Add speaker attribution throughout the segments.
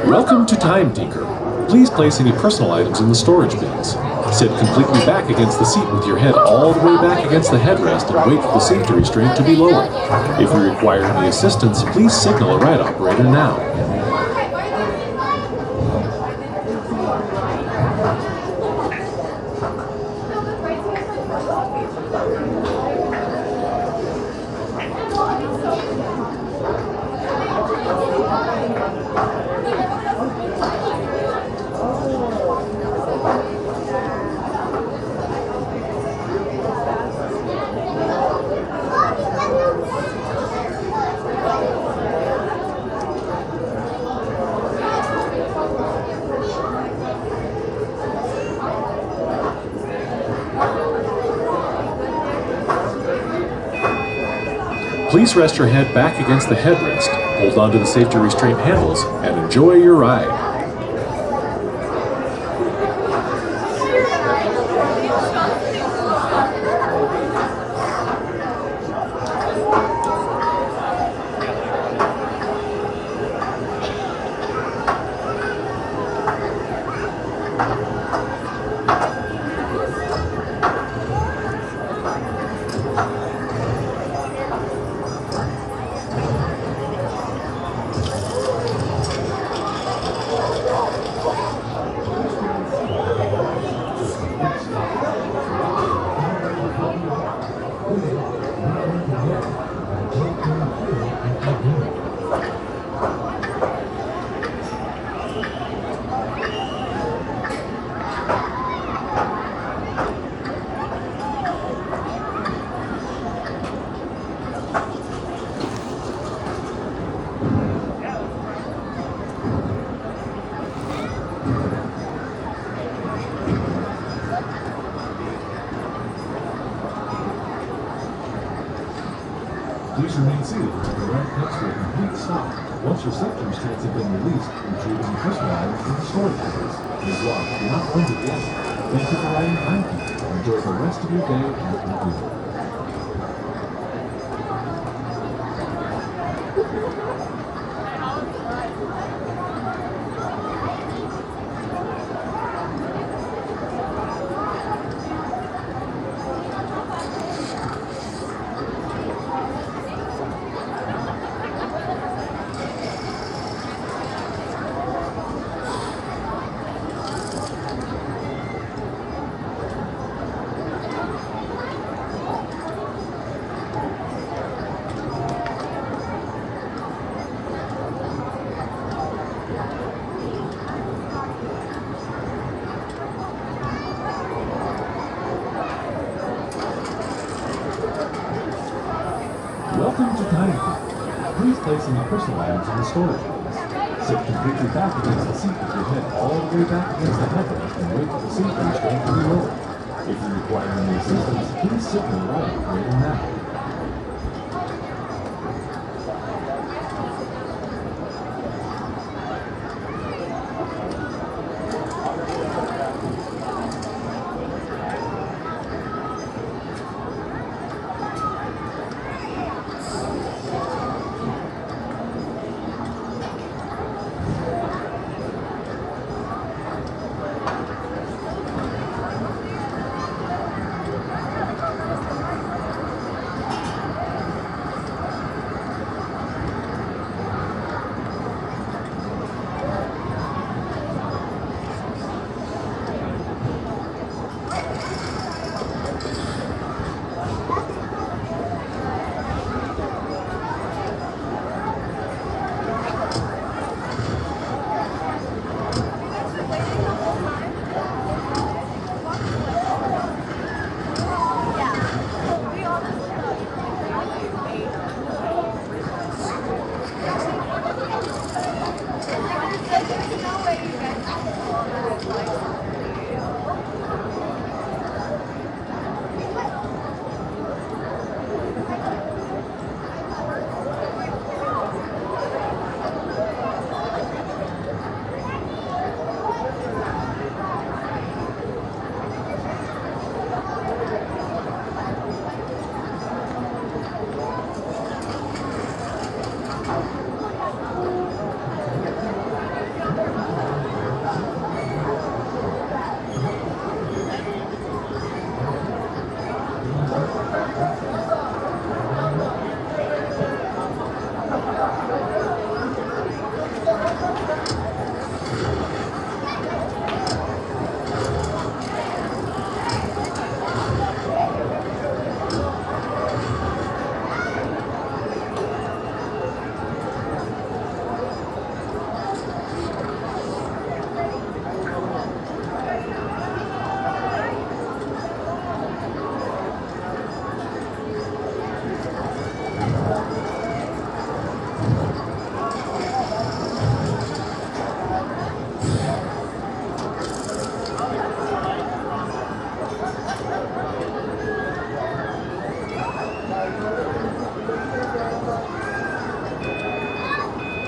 Speaker 1: Welcome to Time Tinker. Please place any personal items in the storage bins. Sit completely back against the seat with your head all the way back against the headrest and wait for the safety restraint to be lowered. If you require any assistance, please signal a ride operator now. Please rest your head back against the headrest, hold onto the safety restraint handles, and enjoy your ride.
Speaker 2: Please remain seated until the ramp comes to a complete stop. Once your safety restraints have been released, retrieve any personal items from the storage areas. It is locked. Do not run to the end. Thank you for riding Time Tinker. Enjoy the rest of your day at Lagoon. Welcome to Time Tinker. Please place any personal items in the storage bins. Sit completely back against the seat with your head all the way back against the headrest and wait for the safety restraint to be lowered. If you require any assistance, please signal the ride operator now.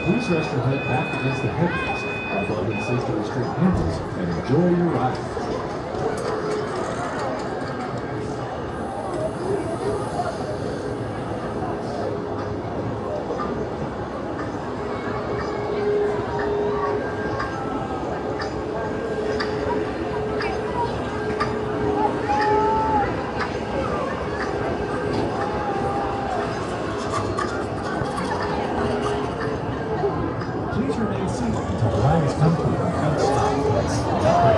Speaker 2: Please rest your head back against the headrest, unbuckle safety restraint handles, and enjoy your ride. Please remain seated until the ride has come to a complete stop.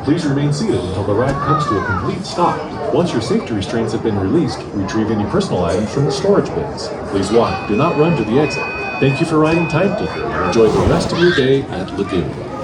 Speaker 1: Please remain seated until the ride comes to a complete stop. Once your safety restraints have been released, retrieve any personal items from the storage bins. Please walk, do not run to the exit. Thank you for riding Time Tinker and enjoy the rest of your day at Lagoon.